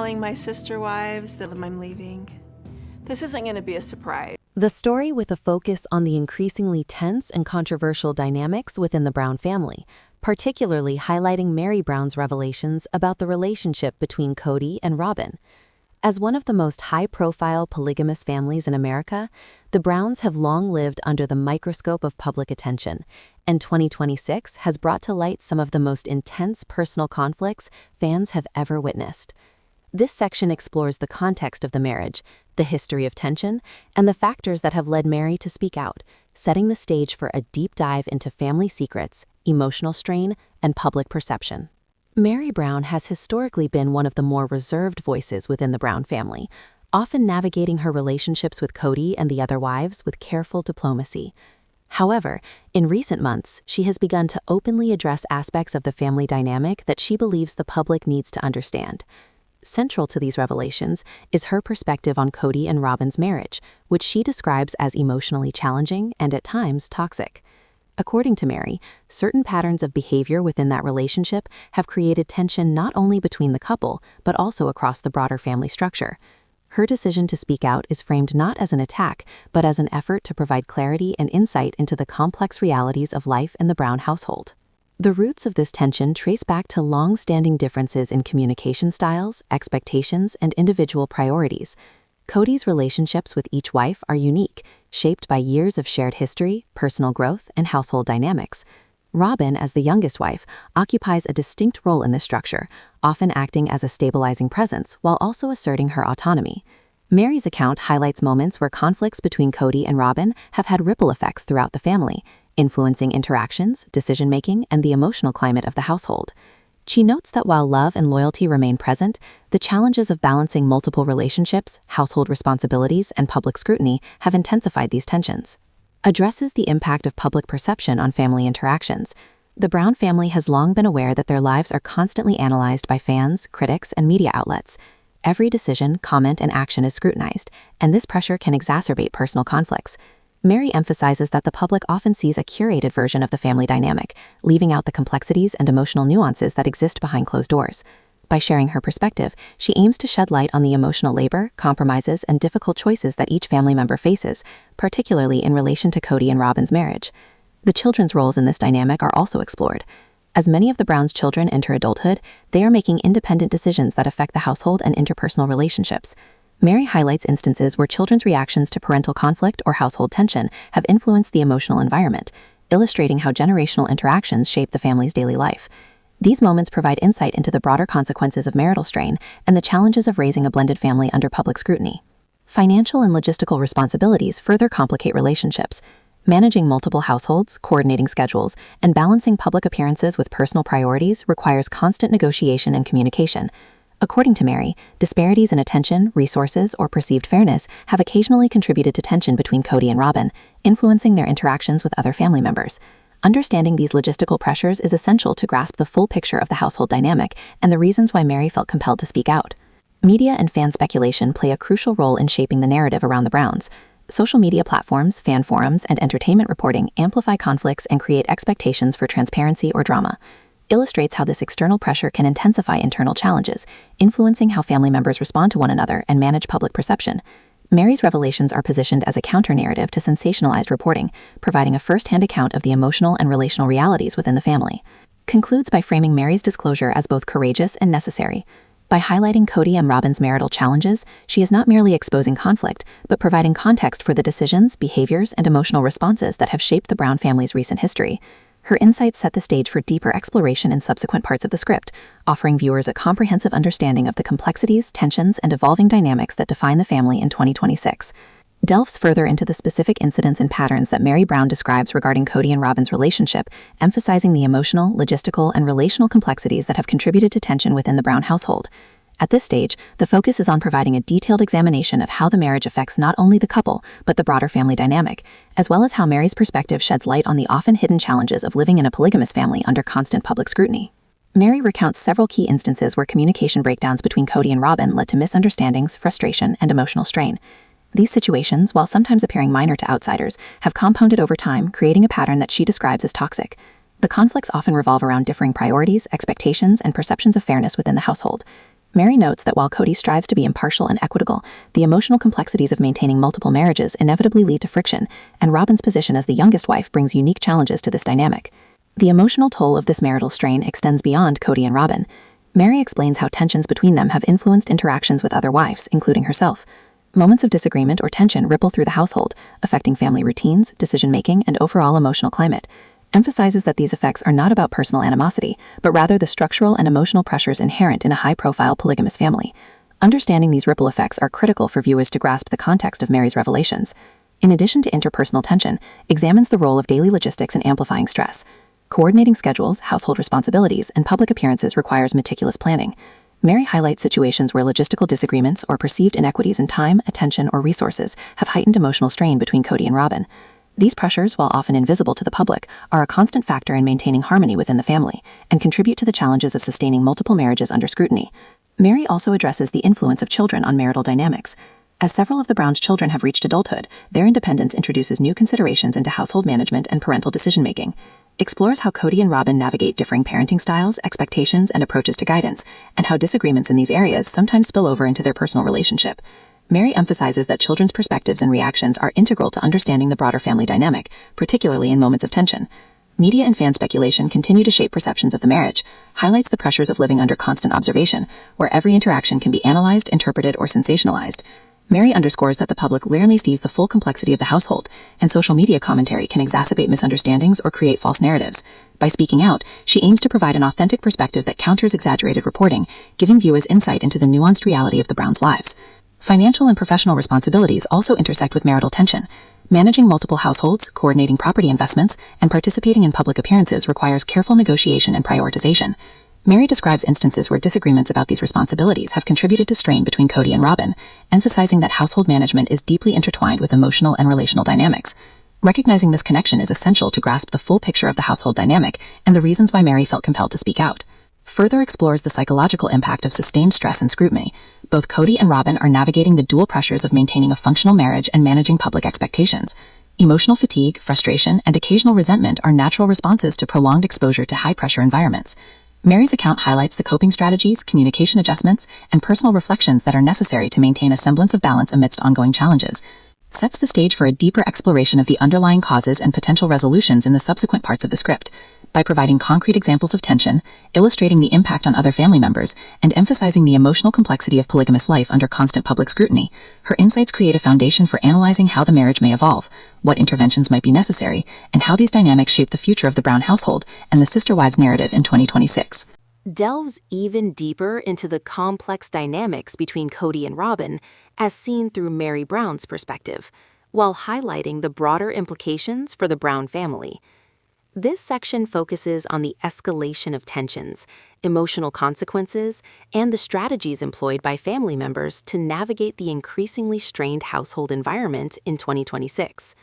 Telling my sister wives that I'm leaving. This isn't going to be a surprise. The story with a focus on the increasingly tense and controversial dynamics within the Brown family, particularly highlighting Meri Brown's revelations about the relationship between Kody and Robyn. As one of the most high-profile polygamous families in America, the Browns have long lived under the microscope of public attention, and 2026 has brought to light some of the most intense personal conflicts fans have ever witnessed. This section explores the context of the marriage, the history of tension, and the factors that have led Meri to speak out, setting the stage for a deep dive into family secrets, emotional strain, and public perception. Meri Brown has historically been one of the more reserved voices within the Brown family, often navigating her relationships with Kody and the other wives with careful diplomacy. However, in recent months, she has begun to openly address aspects of the family dynamic that she believes the public needs to understand. Central to these revelations is her perspective on Kody and Robyn's marriage, which she describes as emotionally challenging and at times toxic. According to Meri, certain patterns of behavior within that relationship have created tension not only between the couple, but also across the broader family structure. Her decision to speak out is framed not as an attack, but as an effort to provide clarity and insight into the complex realities of life in the Brown household. The roots of this tension trace back to long-standing differences in communication styles, expectations, and individual priorities. Kody's relationships with each wife are unique, shaped by years of shared history, personal growth, and household dynamics. Robyn, as the youngest wife, occupies a distinct role in this structure, often acting as a stabilizing presence while also asserting her autonomy. Meri's account highlights moments where conflicts between Kody and Robyn have had ripple effects throughout the family, influencing interactions, decision-making, and the emotional climate of the household. She notes that while love and loyalty remain present, the challenges of balancing multiple relationships, household responsibilities, and public scrutiny have intensified these tensions. Addresses the impact of public perception on family interactions. The Brown family has long been aware that their lives are constantly analyzed by fans, critics, and media outlets. Every decision, comment, and action is scrutinized, and this pressure can exacerbate personal conflicts. Meri emphasizes that the public often sees a curated version of the family dynamic, leaving out the complexities and emotional nuances that exist behind closed doors. By sharing her perspective, she aims to shed light on the emotional labor, compromises, and difficult choices that each family member faces, particularly in relation to Kody and Robyn's marriage. The children's roles in this dynamic are also explored. As many of the Browns' children enter adulthood, they are making independent decisions that affect the household and interpersonal relationships. Meri highlights instances where children's reactions to parental conflict or household tension have influenced the emotional environment, illustrating how generational interactions shape the family's daily life. These moments provide insight into the broader consequences of marital strain and the challenges of raising a blended family under public scrutiny. Financial and logistical responsibilities further complicate relationships. Managing multiple households, coordinating schedules, and balancing public appearances with personal priorities requires constant negotiation and communication. According to Meri, disparities in attention, resources, or perceived fairness have occasionally contributed to tension between Kody and Robyn, influencing their interactions with other family members. Understanding these logistical pressures is essential to grasp the full picture of the household dynamic and the reasons why Meri felt compelled to speak out. Media and fan speculation play a crucial role in shaping the narrative around the Browns. Social media platforms, fan forums, and entertainment reporting amplify conflicts and create expectations for transparency or drama. Illustrates how this external pressure can intensify internal challenges, influencing how family members respond to one another and manage public perception. Meri's revelations are positioned as a counter-narrative to sensationalized reporting, providing a first-hand account of the emotional and relational realities within the family. Concludes by framing Meri's disclosure as both courageous and necessary. By highlighting Kody and Robyn's marital challenges, she is not merely exposing conflict, but providing context for the decisions, behaviors, and emotional responses that have shaped the Brown family's recent history. Her insights set the stage for deeper exploration in subsequent parts of the script, offering viewers a comprehensive understanding of the complexities, tensions, and evolving dynamics that define the family in 2026. Delves further into the specific incidents and patterns that Meri Brown describes regarding Kody and Robyn's relationship, emphasizing the emotional, logistical, and relational complexities that have contributed to tension within the Brown household. At this stage, the focus is on providing a detailed examination of how the marriage affects not only the couple, but the broader family dynamic, as well as how Meri's perspective sheds light on the often hidden challenges of living in a polygamous family under constant public scrutiny. Meri recounts several key instances where communication breakdowns between Kody and Robyn led to misunderstandings, frustration, and emotional strain. These situations, while sometimes appearing minor to outsiders, have compounded over time, creating a pattern that she describes as toxic. The conflicts often revolve around differing priorities, expectations, and perceptions of fairness within the household. Meri notes that while Kody strives to be impartial and equitable, the emotional complexities of maintaining multiple marriages inevitably lead to friction, and Robyn's position as the youngest wife brings unique challenges to this dynamic. The emotional toll of this marital strain extends beyond Kody and Robyn. Meri explains how tensions between them have influenced interactions with other wives, including herself. Moments of disagreement or tension ripple through the household, affecting family routines, decision-making, and overall emotional climate. Emphasizes that these effects are not about personal animosity, but rather the structural and emotional pressures inherent in a high-profile polygamous family. Understanding these ripple effects are critical for viewers to grasp the context of Meri's revelations. In addition to interpersonal tension, examines the role of daily logistics in amplifying stress. Coordinating schedules, household responsibilities, and public appearances requires meticulous planning. Meri highlights situations where logistical disagreements or perceived inequities in time, attention, or resources have heightened emotional strain between Kody and Robyn. These pressures, while often invisible to the public, are a constant factor in maintaining harmony within the family and contribute to the challenges of sustaining multiple marriages under scrutiny. Meri also addresses the influence of children on marital dynamics. As several of the Browns' children have reached adulthood, their independence introduces new considerations into household management and parental decision-making. Explores how Kody and Robyn navigate differing parenting styles, expectations, and approaches to guidance, and how disagreements in these areas sometimes spill over into their personal relationship. Meri emphasizes that children's perspectives and reactions are integral to understanding the broader family dynamic, particularly in moments of tension. Media and fan speculation continue to shape perceptions of the marriage, highlights the pressures of living under constant observation, where every interaction can be analyzed, interpreted, or sensationalized. Meri underscores that the public rarely sees the full complexity of the household, and social media commentary can exacerbate misunderstandings or create false narratives. By speaking out, she aims to provide an authentic perspective that counters exaggerated reporting, giving viewers insight into the nuanced reality of the Browns' lives. Financial and professional responsibilities also intersect with marital tension. Managing multiple households, coordinating property investments, and participating in public appearances requires careful negotiation and prioritization. Meri describes instances where disagreements about these responsibilities have contributed to strain between Kody and Robyn, emphasizing that household management is deeply intertwined with emotional and relational dynamics. Recognizing this connection is essential to grasp the full picture of the household dynamic and the reasons why Meri felt compelled to speak out. Further explores the psychological impact of sustained stress and scrutiny. Both Kody and Robyn are navigating the dual pressures of maintaining a functional marriage and managing public expectations. Emotional fatigue, frustration, and occasional resentment are natural responses to prolonged exposure to high-pressure environments. Meri's account highlights the coping strategies, communication adjustments, and personal reflections that are necessary to maintain a semblance of balance amidst ongoing challenges. Sets the stage for a deeper exploration of the underlying causes and potential resolutions in the subsequent parts of the script. By providing concrete examples of tension, illustrating the impact on other family members, and emphasizing the emotional complexity of polygamous life under constant public scrutiny, her insights create a foundation for analyzing how the marriage may evolve, what interventions might be necessary, and how these dynamics shape the future of the Brown household and the sister wives narrative in 2026. Delves even deeper into the complex dynamics between Kody and Robyn, as seen through Meri Brown's perspective, while highlighting the broader implications for the Brown family. This section focuses on the escalation of tensions, emotional consequences, and the strategies employed by family members to navigate the increasingly strained household environment in 2026.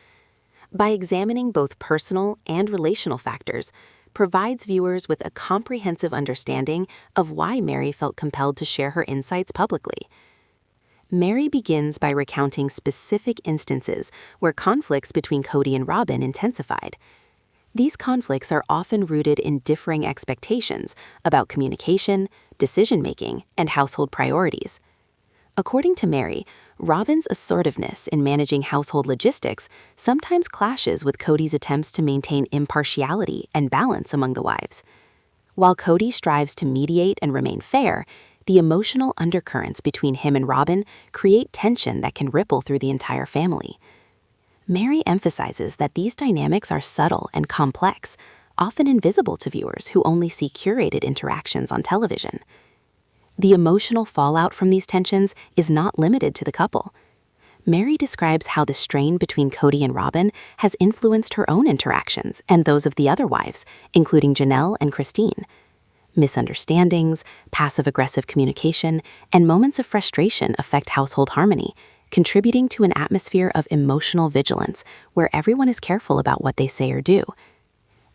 By examining both personal and relational factors, provides viewers with a comprehensive understanding of why Meri felt compelled to share her insights publicly. Meri begins by recounting specific instances where conflicts between Kody and Robyn intensified. These conflicts are often rooted in differing expectations about communication, decision-making, and household priorities. According to Meri, Robyn's assertiveness in managing household logistics sometimes clashes with Kody's attempts to maintain impartiality and balance among the wives. While Kody strives to mediate and remain fair, the emotional undercurrents between him and Robyn create tension that can ripple through the entire family. Meri emphasizes that these dynamics are subtle and complex, often invisible to viewers who only see curated interactions on television. The emotional fallout from these tensions is not limited to the couple. Meri describes how the strain between Kody and Robyn has influenced her own interactions and those of the other wives, including Janelle and Christine. Misunderstandings, passive-aggressive communication, and moments of frustration affect household harmony, contributing to an atmosphere of emotional vigilance where everyone is careful about what they say or do.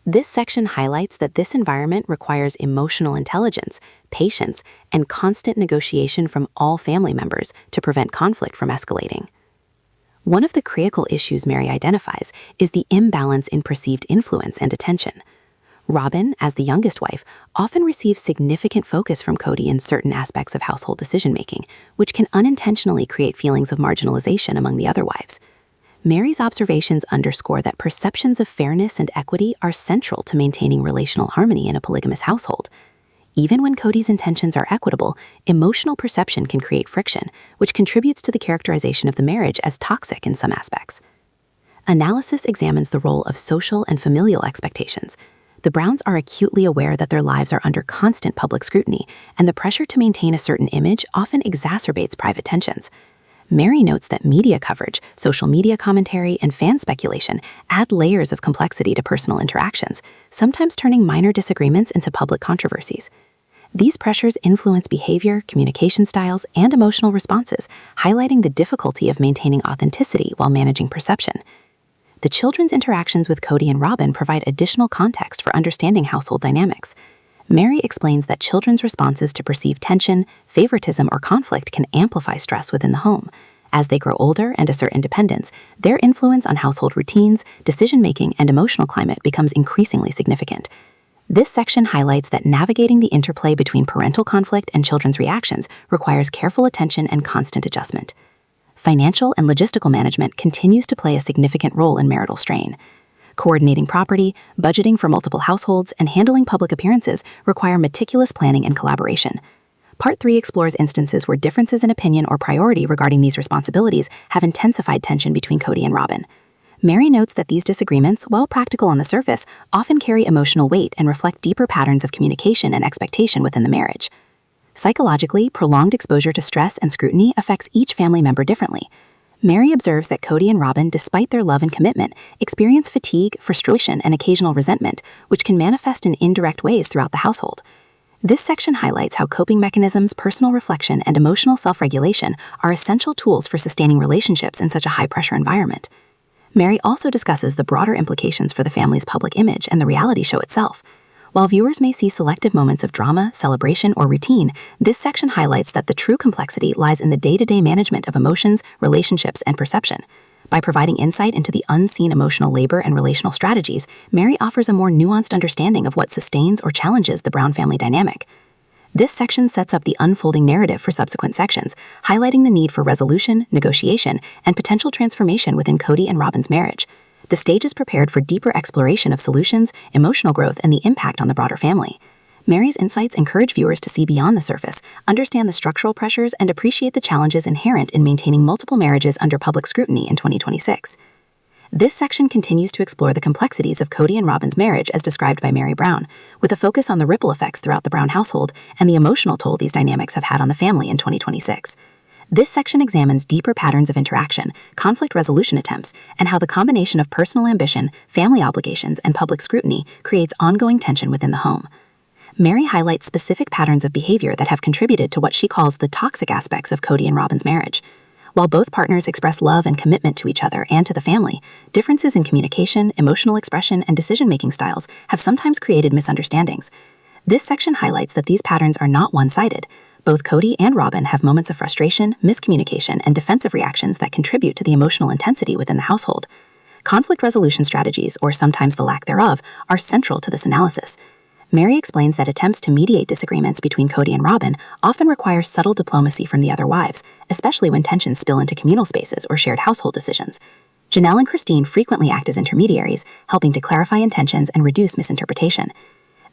This section highlights that this environment requires emotional intelligence, patience, and constant negotiation from all family members to prevent conflict from escalating. One of the critical issues Meri identifies is the imbalance in perceived influence and attention. Robyn, as the youngest wife, often receives significant focus from Kody in certain aspects of household decision-making, which can unintentionally create feelings of marginalization among the other wives. Meri's observations underscore that perceptions of fairness and equity are central to maintaining relational harmony in a polygamous household. Even when Kody's intentions are equitable, emotional perception can create friction, which contributes to the characterization of the marriage as toxic in some aspects. Analysis examines the role of social and familial expectations. The Browns are acutely aware that their lives are under constant public scrutiny, and the pressure to maintain a certain image often exacerbates private tensions. Meri notes that media coverage, social media commentary, and fan speculation add layers of complexity to personal interactions, sometimes turning minor disagreements into public controversies. These pressures influence behavior, communication styles, and emotional responses, highlighting the difficulty of maintaining authenticity while managing perception. The children's interactions with Kody and Robyn provide additional context for understanding household dynamics. Meri explains that children's responses to perceived tension, favoritism, or conflict can amplify stress within the home. As they grow older and assert independence, their influence on household routines, decision-making, and emotional climate becomes increasingly significant. This section highlights that navigating the interplay between parental conflict and children's reactions requires careful attention and constant adjustment. Financial and logistical management continues to play a significant role in marital strain. Coordinating property, budgeting for multiple households, and handling public appearances require meticulous planning and collaboration. Part 3 explores instances where differences in opinion or priority regarding these responsibilities have intensified tension between Kody and Robyn. Meri notes that these disagreements, while practical on the surface, often carry emotional weight and reflect deeper patterns of communication and expectation within the marriage. Psychologically, prolonged exposure to stress and scrutiny affects each family member differently. Meri observes that Kody and Robyn, despite their love and commitment, experience fatigue, frustration, and occasional resentment, which can manifest in indirect ways throughout the household. This section highlights how coping mechanisms, personal reflection, and emotional self-regulation are essential tools for sustaining relationships in such a high-pressure environment. Meri also discusses the broader implications for the family's public image and the reality show itself. While viewers may see selective moments of drama, celebration, or routine, this section highlights that the true complexity lies in the day-to-day management of emotions, relationships, and perception. By providing insight into the unseen emotional labor and relational strategies, Meri offers a more nuanced understanding of what sustains or challenges the Brown family dynamic. This section sets up the unfolding narrative for subsequent sections, highlighting the need for resolution, negotiation, and potential transformation within Kody and Robyn's marriage. The stage is prepared for deeper exploration of solutions, emotional growth, and the impact on the broader family. Meri's insights encourage viewers to see beyond the surface, understand the structural pressures, and appreciate the challenges inherent in maintaining multiple marriages under public scrutiny in 2026. This section continues to explore the complexities of Kody and Robyn's marriage as described by Meri Brown, with a focus on the ripple effects throughout the Brown household and the emotional toll these dynamics have had on the family in 2026. This section examines deeper patterns of interaction, conflict resolution attempts, and how the combination of personal ambition, family obligations, and public scrutiny creates ongoing tension within the home. Meri highlights specific patterns of behavior that have contributed to what she calls the toxic aspects of Kody and Robyn's marriage. While both partners express love and commitment to each other and to the family, differences in communication, emotional expression, and decision-making styles have sometimes created misunderstandings. This section highlights that these patterns are not one-sided. Both Kody and Robyn have moments of frustration, miscommunication, and defensive reactions that contribute to the emotional intensity within the household. Conflict resolution strategies, or sometimes the lack thereof, are central to this analysis. Meri explains that attempts to mediate disagreements between Kody and Robyn often require subtle diplomacy from the other wives, especially when tensions spill into communal spaces or shared household decisions. Janelle and Christine frequently act as intermediaries, helping to clarify intentions and reduce misinterpretation.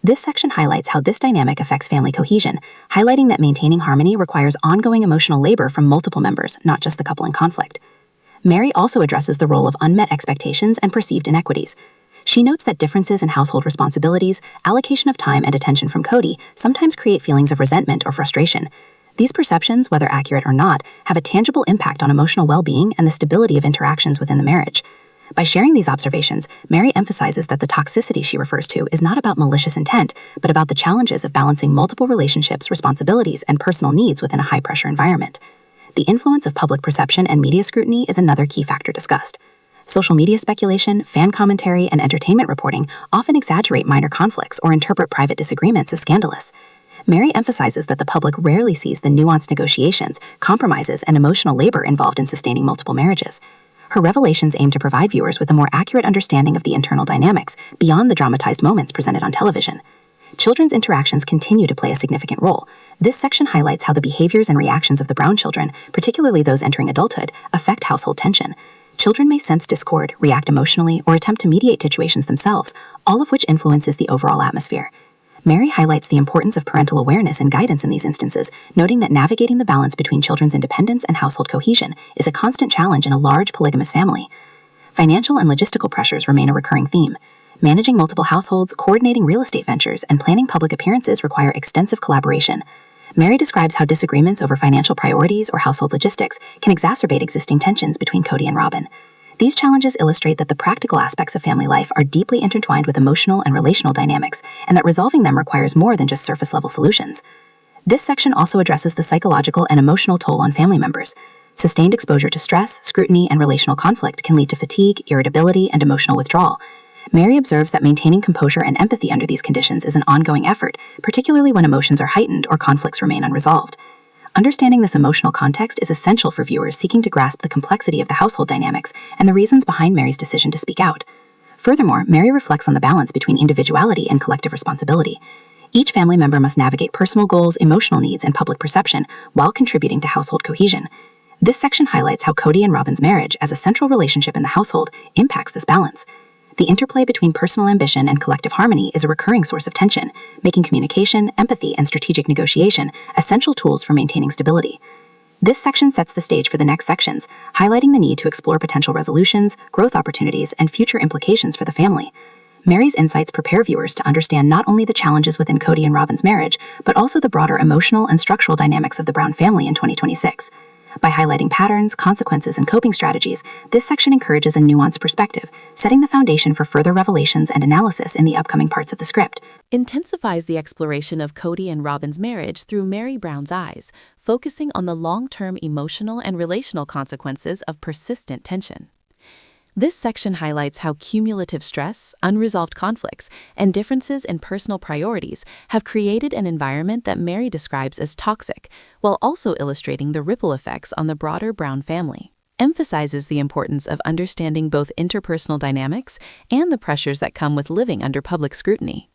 This section highlights how this dynamic affects family cohesion, highlighting that maintaining harmony requires ongoing emotional labor from multiple members, not just the couple in conflict. Meri also addresses the role of unmet expectations and perceived inequities. She notes that differences in household responsibilities, allocation of time, and attention from Kody sometimes create feelings of resentment or frustration. These perceptions, whether accurate or not, have a tangible impact on emotional well-being and the stability of interactions within the marriage. By sharing these observations, Meri emphasizes that the toxicity she refers to is not about malicious intent, but about the challenges of balancing multiple relationships, responsibilities, and personal needs within a high-pressure environment. The influence of public perception and media scrutiny is another key factor discussed. Social media speculation, fan commentary, and entertainment reporting often exaggerate minor conflicts or interpret private disagreements as scandalous. Meri emphasizes that the public rarely sees the nuanced negotiations, compromises, and emotional labor involved in sustaining multiple marriages. Her revelations aim to provide viewers with a more accurate understanding of the internal dynamics beyond the dramatized moments presented on television. Children's interactions continue to play a significant role. This section highlights how the behaviors and reactions of the Brown children, particularly those entering adulthood, affect household tension. Children may sense discord, react emotionally, or attempt to mediate situations themselves, all of which influences the overall atmosphere. Meri highlights the importance of parental awareness and guidance in these instances, noting that navigating the balance between children's independence and household cohesion is a constant challenge in a large polygamous family. Financial and logistical pressures remain a recurring theme. Managing multiple households, coordinating real estate ventures, and planning public appearances require extensive collaboration. Meri describes how disagreements over financial priorities or household logistics can exacerbate existing tensions between Kody and Robyn. These challenges illustrate that the practical aspects of family life are deeply intertwined with emotional and relational dynamics, and that resolving them requires more than just surface-level solutions. This section also addresses the psychological and emotional toll on family members. Sustained exposure to stress, scrutiny, and relational conflict can lead to fatigue, irritability, and emotional withdrawal. Meri observes that maintaining composure and empathy under these conditions is an ongoing effort, particularly when emotions are heightened or conflicts remain unresolved. Understanding this emotional context is essential for viewers seeking to grasp the complexity of the household dynamics and the reasons behind Meri's decision to speak out. Furthermore, Meri reflects on the balance between individuality and collective responsibility. Each family member must navigate personal goals, emotional needs, and public perception while contributing to household cohesion. This section highlights how Kody and Robyn's marriage, as a central relationship in the household, impacts this balance. The interplay between personal ambition and collective harmony is a recurring source of tension, making communication, empathy, and strategic negotiation essential tools for maintaining stability. This section sets the stage for the next sections, highlighting the need to explore potential resolutions, growth opportunities, and future implications for the family. Meri's insights prepare viewers to understand not only the challenges within Kody and Robyn's marriage, but also the broader emotional and structural dynamics of the Brown family in 2026. By highlighting patterns, consequences, and coping strategies, this section encourages a nuanced perspective, setting the foundation for further revelations and analysis in the upcoming parts of the script. Intensifies the exploration of Kody and Robyn's marriage through Meri Brown's eyes, focusing on the long-term emotional and relational consequences of persistent tension. This section highlights how cumulative stress, unresolved conflicts, and differences in personal priorities have created an environment that Meri describes as toxic, while also illustrating the ripple effects on the broader Brown family. Emphasizes the importance of understanding both interpersonal dynamics and the pressures that come with living under public scrutiny.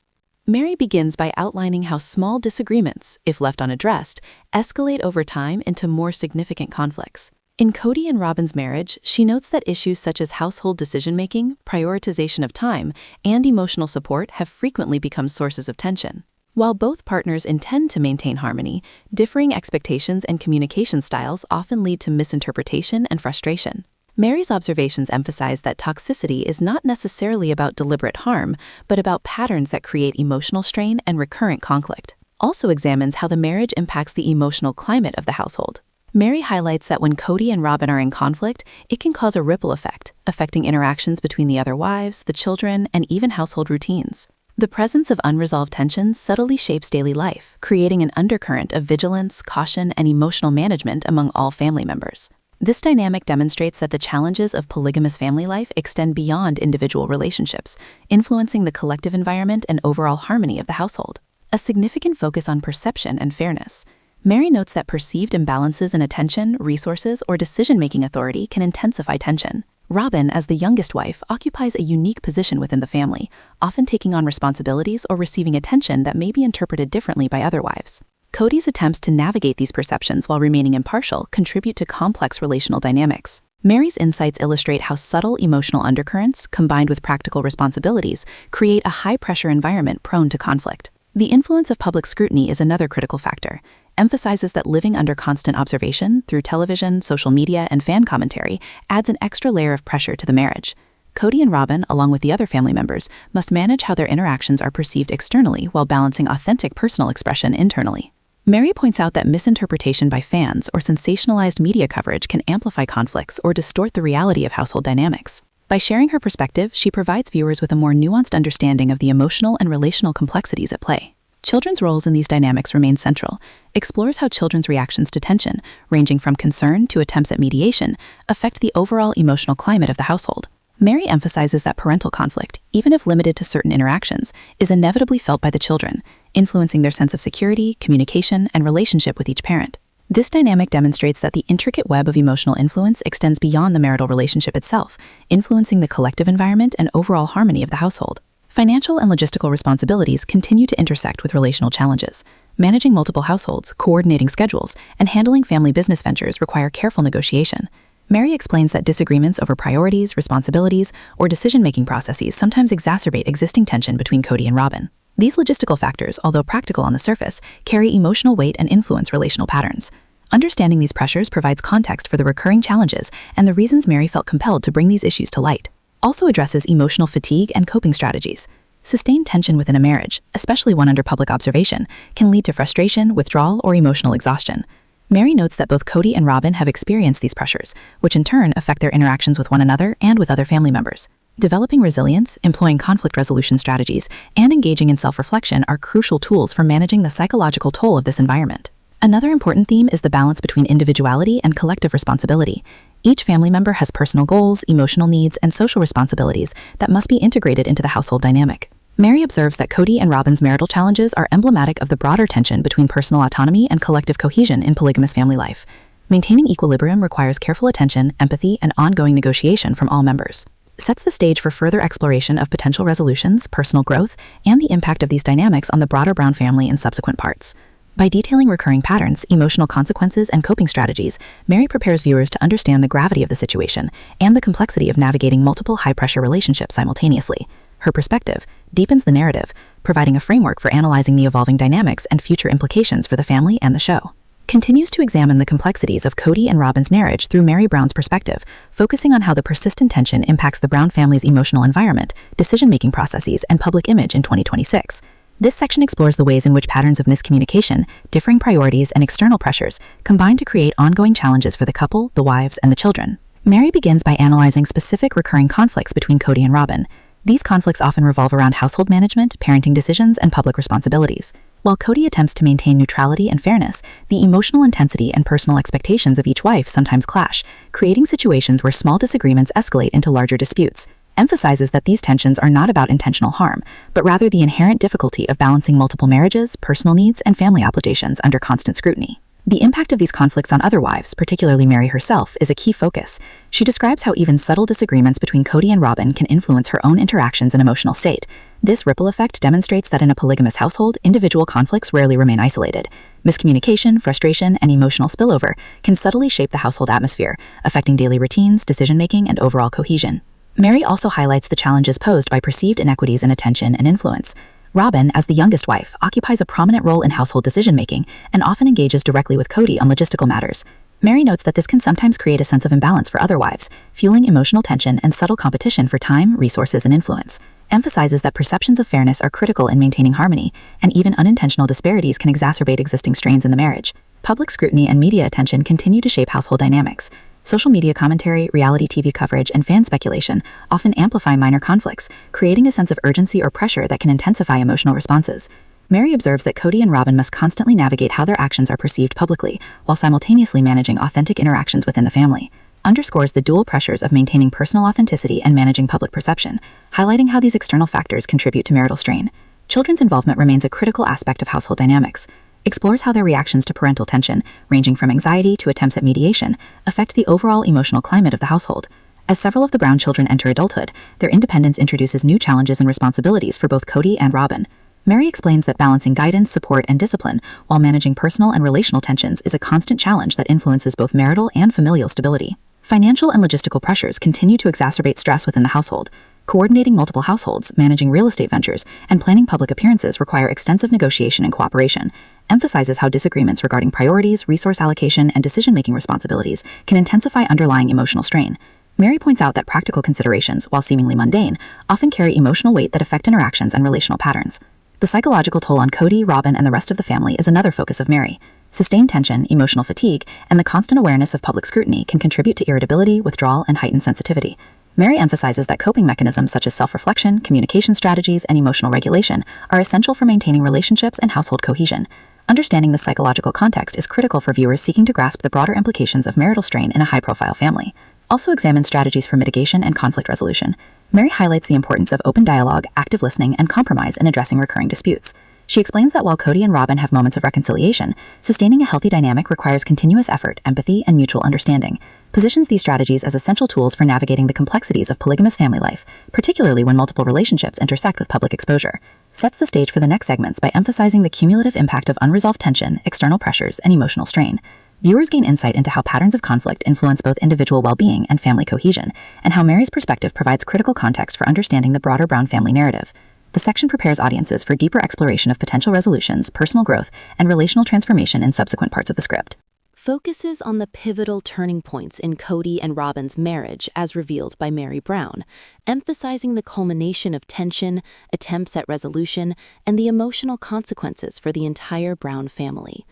Meri begins by outlining how small disagreements, if left unaddressed, escalate over time into more significant conflicts. In Kody and Robyn's marriage, she notes that issues such as household decision-making, prioritization of time, and emotional support have frequently become sources of tension. While both partners intend to maintain harmony, differing expectations and communication styles often lead to misinterpretation and frustration. Meri's observations emphasize that toxicity is not necessarily about deliberate harm, but about patterns that create emotional strain and recurrent conflict. Also examines how the marriage impacts the emotional climate of the household. Meri highlights that when Kody and Robyn are in conflict, it can cause a ripple effect, affecting interactions between the other wives, the children, and even household routines. The presence of unresolved tensions subtly shapes daily life, creating an undercurrent of vigilance, caution, and emotional management among all family members. This dynamic demonstrates that the challenges of polygamous family life extend beyond individual relationships, influencing the collective environment and overall harmony of the household. A significant focus on perception and fairness. Meri notes that perceived imbalances in attention, resources, or decision-making authority can intensify tension. Robyn, as the youngest wife, occupies a unique position within the family, often taking on responsibilities or receiving attention that may be interpreted differently by other wives. Kody's attempts to navigate these perceptions while remaining impartial contribute to complex relational dynamics. Meri's insights illustrate how subtle emotional undercurrents, combined with practical responsibilities, create a high-pressure environment prone to conflict. The influence of public scrutiny is another critical factor. Emphasizes that living under constant observation through television, social media, and fan commentary adds an extra layer of pressure to the marriage. Kody and Robyn, along with the other family members, must manage how their interactions are perceived externally while balancing authentic personal expression internally. Meri points out that misinterpretation by fans or sensationalized media coverage can amplify conflicts or distort the reality of household dynamics. By sharing her perspective, she provides viewers with a more nuanced understanding of the emotional and relational complexities at play. Children's roles in these dynamics remain central, explores how children's reactions to tension, ranging from concern to attempts at mediation, affect the overall emotional climate of the household. Meri emphasizes that parental conflict, even if limited to certain interactions, is inevitably felt by the children, influencing their sense of security, communication, and relationship with each parent. This dynamic demonstrates that the intricate web of emotional influence extends beyond the marital relationship itself, influencing the collective environment and overall harmony of the household. Financial and logistical responsibilities continue to intersect with relational challenges. Managing multiple households, coordinating schedules, and handling family business ventures require careful negotiation. Meri explains that disagreements over priorities, responsibilities, or decision-making processes sometimes exacerbate existing tension between Kody and Robyn. These logistical factors, although practical on the surface, carry emotional weight and influence relational patterns. Understanding these pressures provides context for the recurring challenges and the reasons Meri felt compelled to bring these issues to light. Also addresses emotional fatigue and coping strategies. Sustained tension within a marriage, especially one under public observation, can lead to frustration, withdrawal, or emotional exhaustion. Meri notes that both Kody and Robyn have experienced these pressures, which in turn affect their interactions with one another and with other family members. Developing resilience, employing conflict resolution strategies, and engaging in self-reflection are crucial tools for managing the psychological toll of this environment. Another important theme is the balance between individuality and collective responsibility. Each family member has personal goals, emotional needs, and social responsibilities that must be integrated into the household dynamic. Meri observes that Kody and Robyn's marital challenges are emblematic of the broader tension between personal autonomy and collective cohesion in polygamous family life. Maintaining equilibrium requires careful attention, empathy, and ongoing negotiation from all members. It sets the stage for further exploration of potential resolutions, personal growth, and the impact of these dynamics on the broader Brown family in subsequent parts. By detailing recurring patterns, emotional consequences, and coping strategies, Meri prepares viewers to understand the gravity of the situation and the complexity of navigating multiple high-pressure relationships simultaneously. Her perspective deepens the narrative, providing a framework for analyzing the evolving dynamics and future implications for the family and the show. Continues to examine the complexities of Kody and Robyn's marriage through Meri Brown's perspective, focusing on how the persistent tension impacts the Brown family's emotional environment, decision-making processes, and public image in 2026. This section explores the ways in which patterns of miscommunication, differing priorities, and external pressures combine to create ongoing challenges for the couple, the wives, and the children. Meri begins by analyzing specific recurring conflicts between Kody and Robyn. These conflicts often revolve around household management, parenting decisions, and public responsibilities. While Kody attempts to maintain neutrality and fairness, the emotional intensity and personal expectations of each wife sometimes clash, creating situations where small disagreements escalate into larger disputes. Emphasizes that these tensions are not about intentional harm, but rather the inherent difficulty of balancing multiple marriages, personal needs, and family obligations under constant scrutiny. The impact of these conflicts on other wives, particularly Meri herself, is a key focus. She describes how even subtle disagreements between Kody and Robyn can influence her own interactions and emotional state. This ripple effect demonstrates that in a polygamous household, individual conflicts rarely remain isolated. Miscommunication, frustration, and emotional spillover can subtly shape the household atmosphere, affecting daily routines, decision-making, and overall cohesion. Meri also highlights the challenges posed by perceived inequities in attention and influence. Robyn, as the youngest wife, occupies a prominent role in household decision-making and often engages directly with Kody on logistical matters. Meri notes that this can sometimes create a sense of imbalance for other wives, fueling emotional tension and subtle competition for time, resources, and influence. Emphasizes that perceptions of fairness are critical in maintaining harmony, and even unintentional disparities can exacerbate existing strains in the marriage. Public scrutiny and media attention continue to shape household dynamics. Social media commentary, reality TV coverage, and fan speculation often amplify minor conflicts, creating a sense of urgency or pressure that can intensify emotional responses. Meri observes that Kody and Robyn must constantly navigate how their actions are perceived publicly, while simultaneously managing authentic interactions within the family. Underscores the dual pressures of maintaining personal authenticity and managing public perception, highlighting how these external factors contribute to marital strain. Children's involvement remains a critical aspect of household dynamics. Explores how their reactions to parental tension, ranging from anxiety to attempts at mediation, affect the overall emotional climate of the household. As several of the Brown children enter adulthood, their independence introduces new challenges and responsibilities for both Kody and Robyn. Meri explains that balancing guidance, support, and discipline while managing personal and relational tensions is a constant challenge that influences both marital and familial stability. Financial and logistical pressures continue to exacerbate stress within the household. Coordinating multiple households, managing real estate ventures, and planning public appearances require extensive negotiation and cooperation. Emphasizes how disagreements regarding priorities, resource allocation, and decision-making responsibilities can intensify underlying emotional strain. Meri points out that practical considerations, while seemingly mundane, often carry emotional weight that affect interactions and relational patterns. The psychological toll on Kody, Robyn, and the rest of the family is another focus of Meri. Sustained tension, emotional fatigue, and the constant awareness of public scrutiny can contribute to irritability, withdrawal, and heightened sensitivity. Meri emphasizes that coping mechanisms such as self-reflection, communication strategies, and emotional regulation are essential for maintaining relationships and household cohesion. Understanding the psychological context is critical for viewers seeking to grasp the broader implications of marital strain in a high-profile family. Also examines strategies for mitigation and conflict resolution. Meri highlights the importance of open dialogue, active listening, and compromise in addressing recurring disputes. She explains that while Kody and Robyn have moments of reconciliation, sustaining a healthy dynamic requires continuous effort, empathy, and mutual understanding, positions these strategies as essential tools for navigating the complexities of polygamous family life, particularly when multiple relationships intersect with public exposure, sets the stage for the next segments by emphasizing the cumulative impact of unresolved tension, external pressures, and emotional strain. Viewers gain insight into how patterns of conflict influence both individual well-being and family cohesion, and how Meri's perspective provides critical context for understanding the broader Brown family narrative. The section prepares audiences for deeper exploration of potential resolutions, personal growth, and relational transformation in subsequent parts of the script. Focuses on the pivotal turning points in Kody and Robyn's marriage as revealed by Meri Brown, emphasizing the culmination of tension, attempts at resolution, and the emotional consequences for the entire Brown family.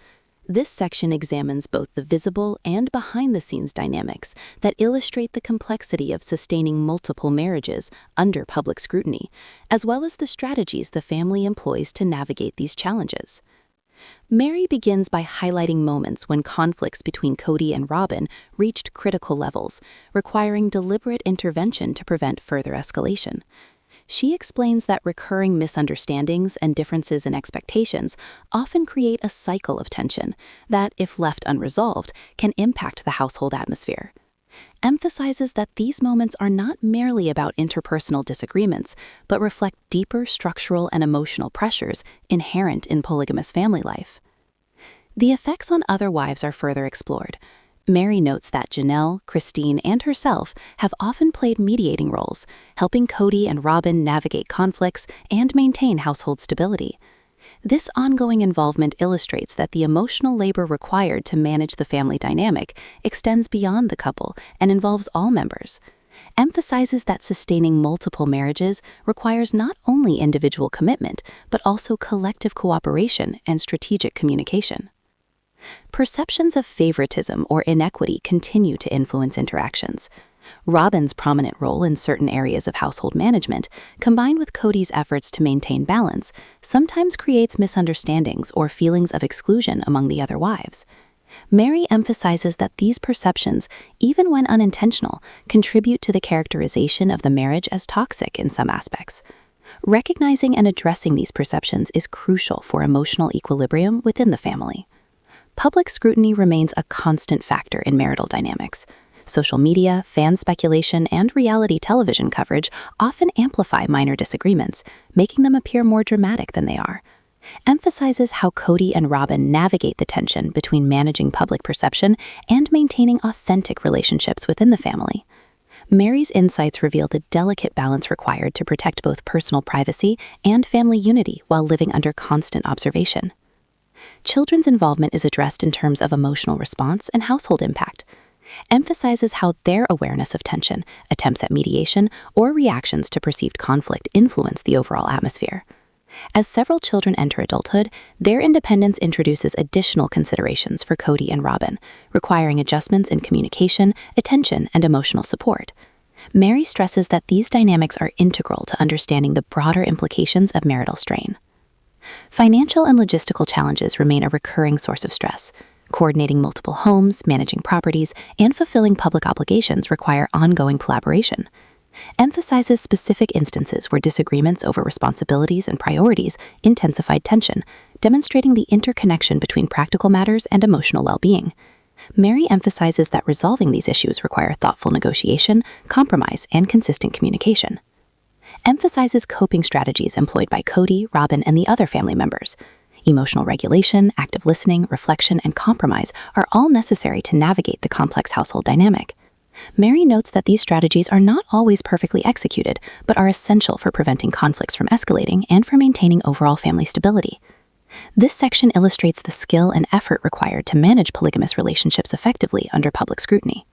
This section examines both the visible and behind-the-scenes dynamics that illustrate the complexity of sustaining multiple marriages under public scrutiny, as well as the strategies the family employs to navigate these challenges. Meri begins by highlighting moments when conflicts between Kody and Robyn reached critical levels, requiring deliberate intervention to prevent further escalation. She explains that recurring misunderstandings and differences in expectations often create a cycle of tension that, if left unresolved, can impact the household atmosphere. Emphasizes that these moments are not merely about interpersonal disagreements, but reflect deeper structural and emotional pressures inherent in polygamous family life. The effects on other wives are further explored. Meri notes that Janelle, Christine, and herself have often played mediating roles, helping Kody and Robyn navigate conflicts and maintain household stability. This ongoing involvement illustrates that the emotional labor required to manage the family dynamic extends beyond the couple and involves all members. Emphasizes that sustaining multiple marriages requires not only individual commitment, but also collective cooperation and strategic communication. Perceptions of favoritism or inequity continue to influence interactions. Robyn's prominent role in certain areas of household management, combined with Kody's efforts to maintain balance, sometimes creates misunderstandings or feelings of exclusion among the other wives. Meri emphasizes that these perceptions, even when unintentional, contribute to the characterization of the marriage as toxic in some aspects. Recognizing and addressing these perceptions is crucial for emotional equilibrium within the family. Public scrutiny remains a constant factor in marital dynamics. Social media, fan speculation, and reality television coverage often amplify minor disagreements, making them appear more dramatic than they are. Emphasizes how Kody and Robyn navigate the tension between managing public perception and maintaining authentic relationships within the family. Meri's insights reveal the delicate balance required to protect both personal privacy and family unity while living under constant observation. Children's involvement is addressed in terms of emotional response and household impact. Emphasizes how their awareness of tension, attempts at mediation, or reactions to perceived conflict influence the overall atmosphere. As several children enter adulthood, their independence introduces additional considerations for Kody and Robyn, requiring adjustments in communication, attention, and emotional support. Meri stresses that these dynamics are integral to understanding the broader implications of marital strain. Financial and logistical challenges remain a recurring source of stress. Coordinating multiple homes, managing properties, and fulfilling public obligations require ongoing collaboration. Emphasizes specific instances where disagreements over responsibilities and priorities intensified tension, demonstrating the interconnection between practical matters and emotional well-being. Meri emphasizes that resolving these issues require thoughtful negotiation, compromise, and consistent communication. Emphasizes coping strategies employed by Kody, Robyn, and the other family members. Emotional regulation, active listening, reflection, and compromise are all necessary to navigate the complex household dynamic. Meri notes that these strategies are not always perfectly executed, but are essential for preventing conflicts from escalating and for maintaining overall family stability. This section illustrates the skill and effort required to manage polygamous relationships effectively under public scrutiny.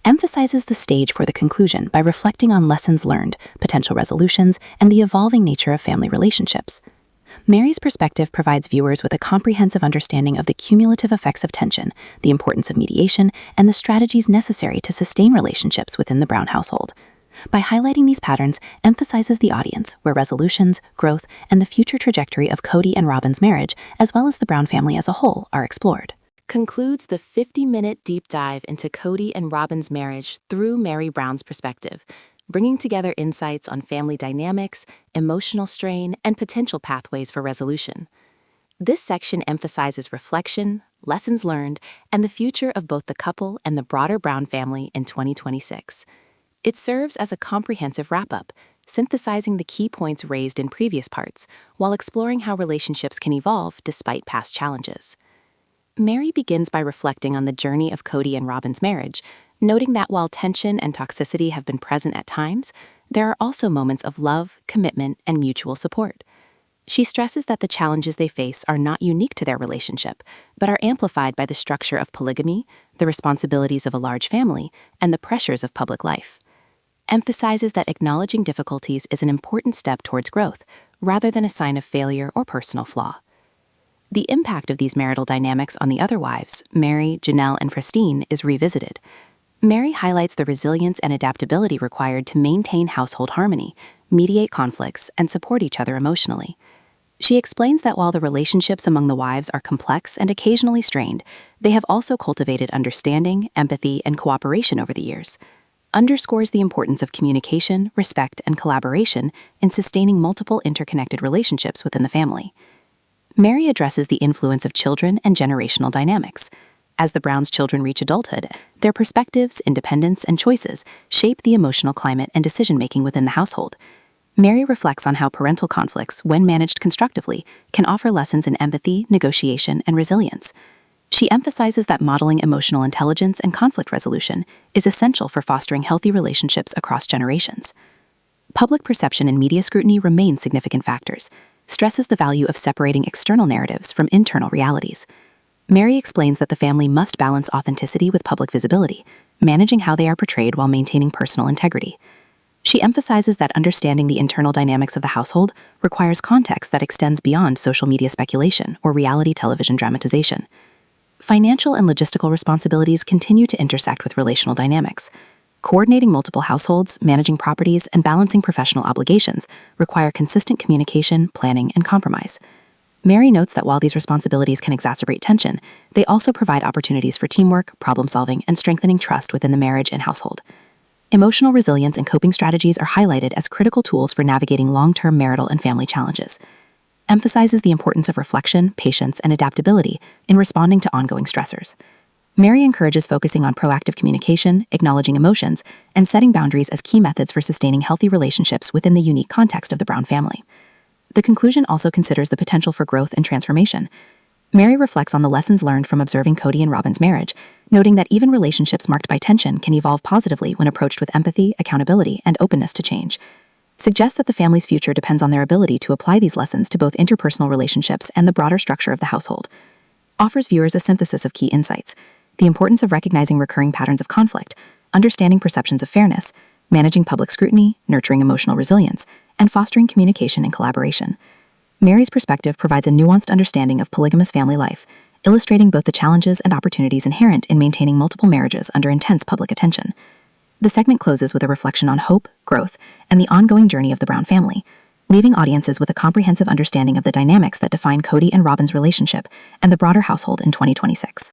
Emphasizes the stage for the conclusion by reflecting on lessons learned, potential resolutions, and the evolving nature of family relationships. Meri's perspective provides viewers with a comprehensive understanding of the cumulative effects of tension, the importance of mediation, and the strategies necessary to sustain relationships within the Brown household. By highlighting these patterns, emphasizes the audience, where resolutions, growth, and the future trajectory of Kody and Robyn's marriage, as well as the Brown family as a whole, are explored. Concludes the 50-minute deep dive into Kody and Robyn's marriage through Meri Brown's perspective. bringing together insights on family dynamics, emotional strain, and potential pathways for resolution. This section emphasizes reflection, lessons learned, and the future of both the couple and the broader Brown family in 2026. It serves as a comprehensive wrap-up, synthesizing the key points raised in previous parts, while exploring how relationships can evolve despite past challenges. Meri begins by reflecting on the journey of Kody and Robyn's marriage, noting that while tension and toxicity have been present at times, there are also moments of love, commitment, and mutual support. She stresses that the challenges they face are not unique to their relationship, but are amplified by the structure of polygamy, the responsibilities of a large family, and the pressures of public life. Emphasizes that acknowledging difficulties is an important step towards growth, rather than a sign of failure or personal flaw. The impact of these marital dynamics on the other wives, Meri, Janelle, and Christine, is revisited. Meri highlights the resilience and adaptability required to maintain household harmony, mediate conflicts, and support each other emotionally. She explains that while the relationships among the wives are complex and occasionally strained, they have also cultivated understanding, empathy, and cooperation over the years. Underscores the importance of communication, respect, and collaboration in sustaining multiple interconnected relationships within the family. Meri addresses the influence of children and generational dynamics. As the Browns' children reach adulthood, their perspectives, independence, and choices shape the emotional climate and decision-making within the household. Meri reflects on how parental conflicts, when managed constructively, can offer lessons in empathy, negotiation, and resilience. She emphasizes that modeling emotional intelligence and conflict resolution is essential for fostering healthy relationships across generations. Public perception and media scrutiny remain significant factors, stresses the value of separating external narratives from internal realities. Meri explains that the family must balance authenticity with public visibility, managing how they are portrayed while maintaining personal integrity. She emphasizes that understanding the internal dynamics of the household requires context that extends beyond social media speculation or reality television dramatization. Financial and logistical responsibilities continue to intersect with relational dynamics. Coordinating multiple households, managing properties, and balancing professional obligations require consistent communication, planning, and compromise. Meri notes that while these responsibilities can exacerbate tension, they also provide opportunities for teamwork, problem-solving, and strengthening trust within the marriage and household. Emotional resilience and coping strategies are highlighted as critical tools for navigating long-term marital and family challenges. Emphasizes the importance of reflection, patience, and adaptability in responding to ongoing stressors. Meri encourages focusing on proactive communication, acknowledging emotions, and setting boundaries as key methods for sustaining healthy relationships within the unique context of the Brown family. The conclusion also considers the potential for growth and transformation. Meri reflects on the lessons learned from observing Kody and Robyn's marriage, noting that even relationships marked by tension can evolve positively when approached with empathy, accountability, and openness to change. Suggests that the family's future depends on their ability to apply these lessons to both interpersonal relationships and the broader structure of the household. Offers viewers a synthesis of key insights: the importance of recognizing recurring patterns of conflict, understanding perceptions of fairness, managing public scrutiny, nurturing emotional resilience, and fostering communication and collaboration. Meri's perspective provides a nuanced understanding of polygamous family life, illustrating both the challenges and opportunities inherent in maintaining multiple marriages under intense public attention. The segment closes with a reflection on hope, growth, and the ongoing journey of the Brown family, leaving audiences with a comprehensive understanding of the dynamics that define Kody and Robyn's relationship and the broader household in 2026.